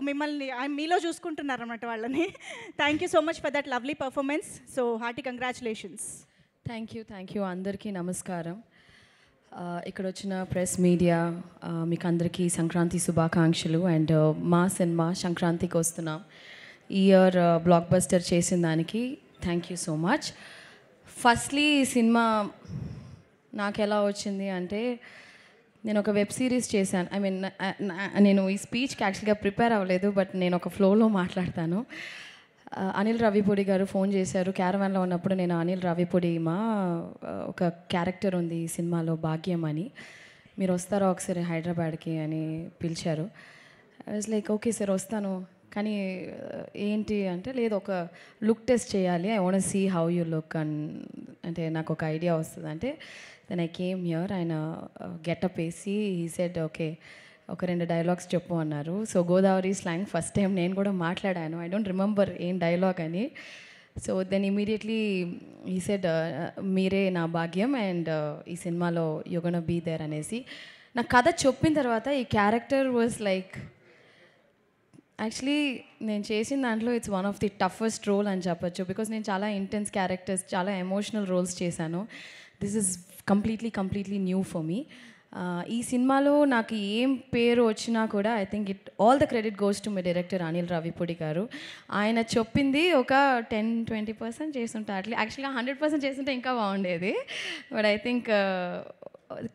మిమ్మల్ని మీలో చూసుకుంటున్నారన్నమాట వాళ్ళని. Thank you so much for that lovely performance. So hearty congratulations. Thank you అందరికీ నమస్కారం. ఇక్కడ వచ్చిన ప్రెస్ మీడియా మీకు అందరికీ సంక్రాంతి శుభాకాంక్షలు. అండ్ మా సినిమా సంక్రాంతికి వస్తున్నాం. ఈ ఇయర్ బ్లాక్ బస్టర్ చేసిన దానికి thank you so much. Firstly ఈ సినిమా నాకు ఎలా వచ్చింది అంటే, నేను ఒక వెబ్ సిరీస్ చేశాను. ఐ మీన్ నేను ఈ స్పీచ్కి యాక్చువల్గా ప్రిపేర్ అవ్వలేదు, బట్ నేను ఒక ఫ్లోలో మాట్లాడతాను. అనిల్ రావిపూడి గారు ఫోన్ చేశారు క్యారవాన్లో ఉన్నప్పుడు. నేను అనిల్ రావిపూడి ఒక క్యారెక్టర్ ఉంది ఈ సినిమాలో భాగ్యం అని, మీరు వస్తారా ఒకసారి హైదరాబాద్కి అని పిలిచారు. I was like okay sir వస్తాను, కానీ ఏంటి అంటే లేదు ఒక లుక్ టెస్ట్ చేయాలి, I want see how you look అంటే నాకు ఒక ఐడియా వస్తుంది అంటే. Then I came here. ఆయన గెటప్ వేసి హీ సెడ్ ఓకే ఒక 2 డైలాగ్స్ చెప్పు అన్నారు. So Godavari slang first time నేను కూడా మాట్లాడాను. ఐ డోంట్ రిమెంబర్ ఏం డైలాగ్ అని. So then immediately he said మీరే నా భాగ్యం అండ్ ఈ సినిమాలో యు గోనా బీ దేర్ అనేసి. నాకు కథ చెప్పిన తర్వాత ఈ క్యారెక్టర్ వాజ్ లైక్, యాక్చువల్లీ నేను చేసిన దాంట్లో it's one of the toughest role అని చెప్పొచ్చు. బికాస్ నేను చాలా ఇంటెన్స్ క్యారెక్టర్స్, చాలా ఎమోషనల్ రోల్స్ చేశాను. This is completely new for me. ఈ సినిమాలో నాకు ఏం పేరు వచ్చినా కూడా I think all the credit goes to my director Anil Ravipudi గారు. ఆయన చెప్పింది ఒక 10-20% చేస్తుంటే, యాక్చువల్గా 100% చేస్తుంటే ఇంకా బాగుండేది. But I think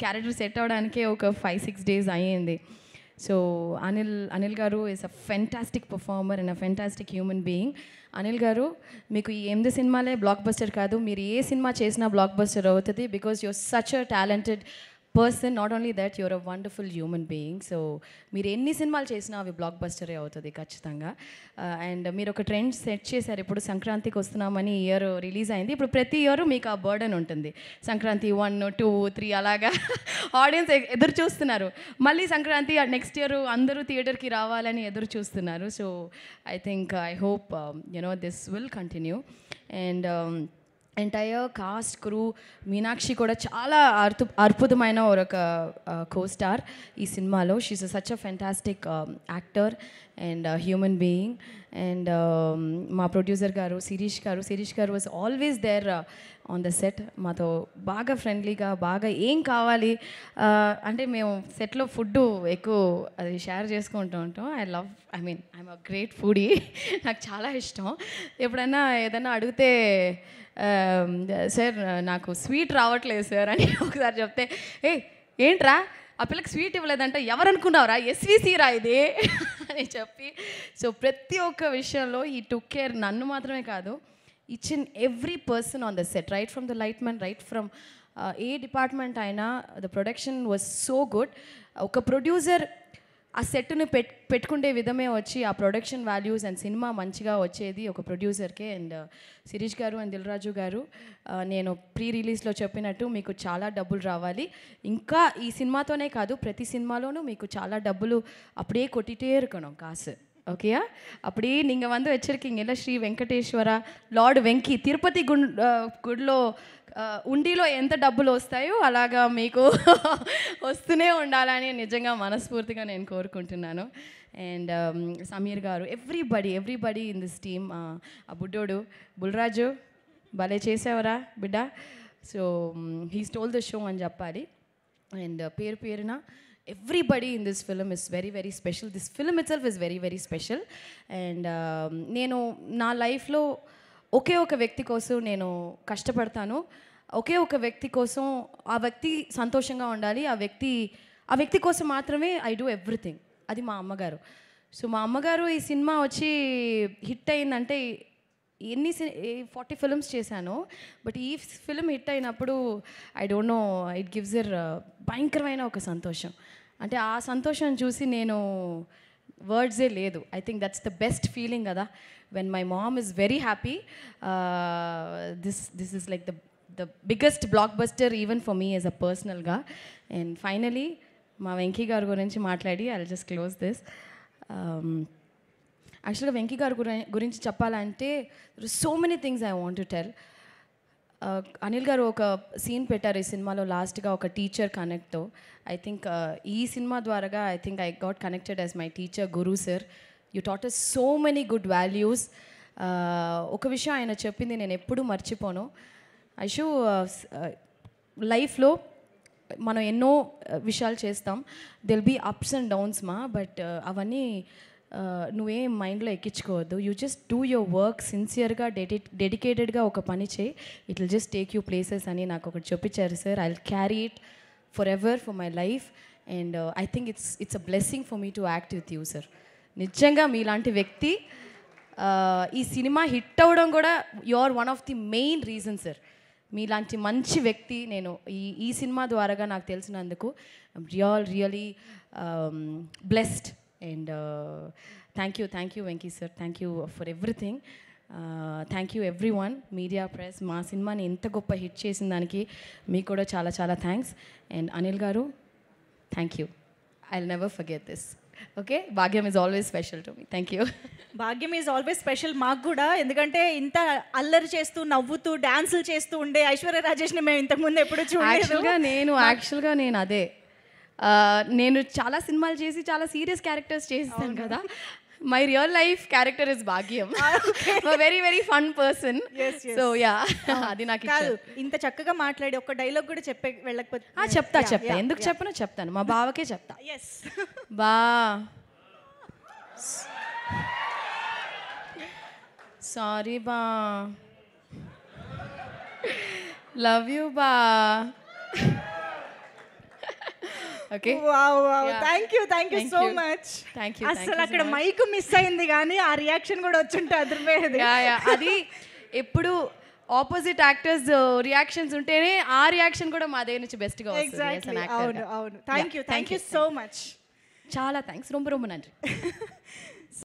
character set అవ్వడానికే ఒక 5-6 డేస్ అయ్యింది. So Anil garu is a fantastic performer and a fantastic human being. Anil garu మీకు ఈ 8 సినిమాలే బ్లాక్ బస్టర్ కాదు, మీరు ఏ సినిమా చేసినా బ్లాక్ బస్టర్ అవుతుంది. Because you're such a talented person. Not only that you're a wonderful human being. So మీరు ఎన్ని సినిమాలు చేసినా అవి బ్లాక్ బస్టరే అవుతుంది ఖచ్చితంగా. అండ్ మీరు ఒక ట్రెండ్ సెట్ చేశారు. ఇప్పుడు సంక్రాంతికి వస్తున్నామని ఇయర్ రిలీజ్ అయింది. ఇప్పుడు ప్రతి ఇయర్ మీకు ఆ బర్డన్ ఉంటుంది. సంక్రాంతి 1, 2, 3 అలాగా ఆడియన్స్ ఎదురు చూస్తున్నారు. మళ్ళీ సంక్రాంతి నెక్స్ట్ ఇయర్ అందరూ థియేటర్కి రావాలని ఎదురు చూస్తున్నారు. So I think I hope this will continue. And entire cast crew, Meenakshi కూడా చాలా అద్భుతమైన ఒక కో స్టార్ ఈ సినిమాలో. She is such a fantastic actor and human being. And మా ప్రొడ్యూసర్ గారు శిరీష్ గారు was always there on the set. మాతో బాగా ఫ్రెండ్లీగా, బాగా ఏం కావాలి అంటే మేము సెట్లో ఫుడ్ ఎక్కువ అది షేర్ చేసుకుంటూ ఉంటాం. I'm a great foodie. నాకు చాలా ఇష్టం. ఎప్పుడైనా ఏదైనా అడిగితే సార్ నాకు స్వీట్ రావట్లేదు సార్ అని ఒకసారి చెప్తే, ఏంట్రా ఆ పిల్లకి స్వీట్ ఇవ్వలేదంటే ఎవరనుకున్నావురా, ఎస్విసి రా ఇది అని చెప్పి. సో ప్రతి ఒక్క విషయంలో ఈ టుక్ కేర్, నన్ను మాత్రమే కాదు, each and every person on the set, right from the light man, right from ఏ డిపార్ట్మెంట్ అయినా. The production was so good. ఒక ప్రొడ్యూసర్ ఆ సెట్ని పెట్టుకుంటే విధమే వచ్చి ఆ ప్రొడక్షన్ వాల్యూస్ అండ్ సినిమా మంచిగా వచ్చేది ఒక ప్రొడ్యూసర్కే. అండ్ శిరీష్ గారు అండ్ దిల్ రాజు గారు, నేను ప్రీ రిలీజ్లో చెప్పినట్టు మీకు చాలా డబ్బులు రావాలి. ఇంకా ఈ సినిమాతోనే కాదు, ప్రతి సినిమాలోనూ మీకు చాలా డబ్బులు அப்படியே கொட்டிகிட்டே இருக்கணும் காசு. ஓகேயா? அப்படியே நீங்கள் வந்து வச்சுருக்கீங்கல்ல ஸ்ரீ வெங்கடேஸ்வரா లార్డ్ వెంకీ తిరుపతి గుడిలో ఉండిలో ఎంత డబ్బులు వస్తాయో అలాగా మీకు వస్తూనే ఉండాలని నిజంగా మనస్ఫూర్తిగా నేను కోరుకుంటున్నాను. అండ్ సమీర్ గారు, ఎవ్రీబడి ఇన్ దిస్ టీమ్. ఆ బుడ్డోడు బుల్రాజు భలే చేసేవరా బిడ్డ. So he stole the show అని చెప్పాలి. అండ్ పేరున everybody in this film is very special. This film itself is very special. And నేను నా లైఫ్లో ఒకే ఒక వ్యక్తి కోసం నేను కష్టపడతాను. ఒకే ఒక వ్యక్తి కోసం, ఆ వ్యక్తి సంతోషంగా ఉండాలి, ఆ వ్యక్తి కోసం మాత్రమే ఐ డూ ఎవ్రీథింగ్. అది మా అమ్మగారు. సో మా అమ్మగారు ఈ సినిమా వచ్చి హిట్ అయిందంటే, 40 ఫిల్మ్స్ చేశాను, బట్ ఈ ఫిల్మ్ హిట్ అయినప్పుడు I don't know, it gives er భయంకరమైన ఒక సంతోషం. అంటే ఆ సంతోషం చూసి నేను వర్డ్సే లేదు. I think that's the best feeling కదా, when my mom is very happy. This is like the biggest blockbuster even for me as a పర్సనల్గా. అండ్ ఫైనలీ మా వెంకీ గారి గురించి మాట్లాడి I will just close this. యాక్చువల్గా వెంకీ గారి గురించి చెప్పాలంటే so many things I want to tell. Anil garu ఒక scene పెట్టారు ఈ సినిమాలో లాస్ట్గా, ఒక టీచర్ కనెక్ట్తో. ఐ థింక్ ఈ సినిమా ద్వారాగా I think I got connected as my teacher Guru sir. You taught us so many good values. ఒక విషయం ఆయన చెప్పింది నేను ఎప్పుడూ మర్చిపోను. ఐషు, లైఫ్లో మనం ఎన్నో విషయాలు చేస్తాం, there'll be ups and downs మా, బట్ అవన్నీ నువ్వేం మైండ్లో ఎక్కించుకోవద్దు. You just do your work సిన్సియర్గా, డెడికేటెడ్గా ఒక పని చేయి, it will just take you places అని నాకు ఒకటి చెప్పించారు సార్. I will carry it forever for my life and I think it's a blessing for me to act with you sir. నిజంగా మీలాంటి వ్యక్తి ఈ సినిమా హిట్ అవ్వడం కూడా you are one of the main reason sir. మీలాంటి మంచి వ్యక్తి నేను ఈ సినిమా ద్వారాగా నాకు తెలిసినందుకు really blessed and thank you Venky sir, thank you for everything. Thank you everyone, media, press, మా సినిమాని ఇంత గొప్ప హిట్ చేసిన దానికి మీకు కూడా చాలా చాలా thanks. And Anil garu, thank you, I will never forget this. Okay, Bhagyam is always special to me. Thank you. Bhagyam is always special మాకు కూడా, ఎందుకంటే ఇంత అల్లరి చేస్తూ నవ్వుతూ డాన్సులు చేస్తూ ఉండే ఐశ్వర్య రాజేష్ని మేము ఇంతకుముందు ఎప్పుడు చూడలేదు. యాక్చువల్గా నేను అదే, నేను చాలా సినిమాలు చేసి చాలా సీరియస్ క్యారెక్టర్స్ చేస్తాను కదా. My real life character is Bhagyam, very very fun person. So yeah, అది నాకు కాదు, ఇంత చక్కగా మాట్లాడి ఒక్క డైలాగ్ కూడా చెప్పే వెళ్ళకపోతే చెప్తా ఎందుకు చెప్పనో చెప్తాను, మా బావకే చెప్తా. ఎస్ బా, సారీ బా, లవ్ యూ బా. Okay, thank you so much. అసలు అక్కడ మైక్ మిస్ అయింది కానీ ఆ రియాక్షన్ కూడా వచ్చుంటే అదిరిపోయేది. అది ఎప్పుడు ఆపోజిట్ యాక్టర్స్ రియాక్షన్స్ ఉంటేనే ఆ రియాక్షన్ కూడా మా దగ్గర నుంచి బెస్ట్గా వస్తుంది. అవును, థ్యాంక్ యూ సో మచ్. చాలా థ్యాంక్స్, రొంబ రొంబ నండి.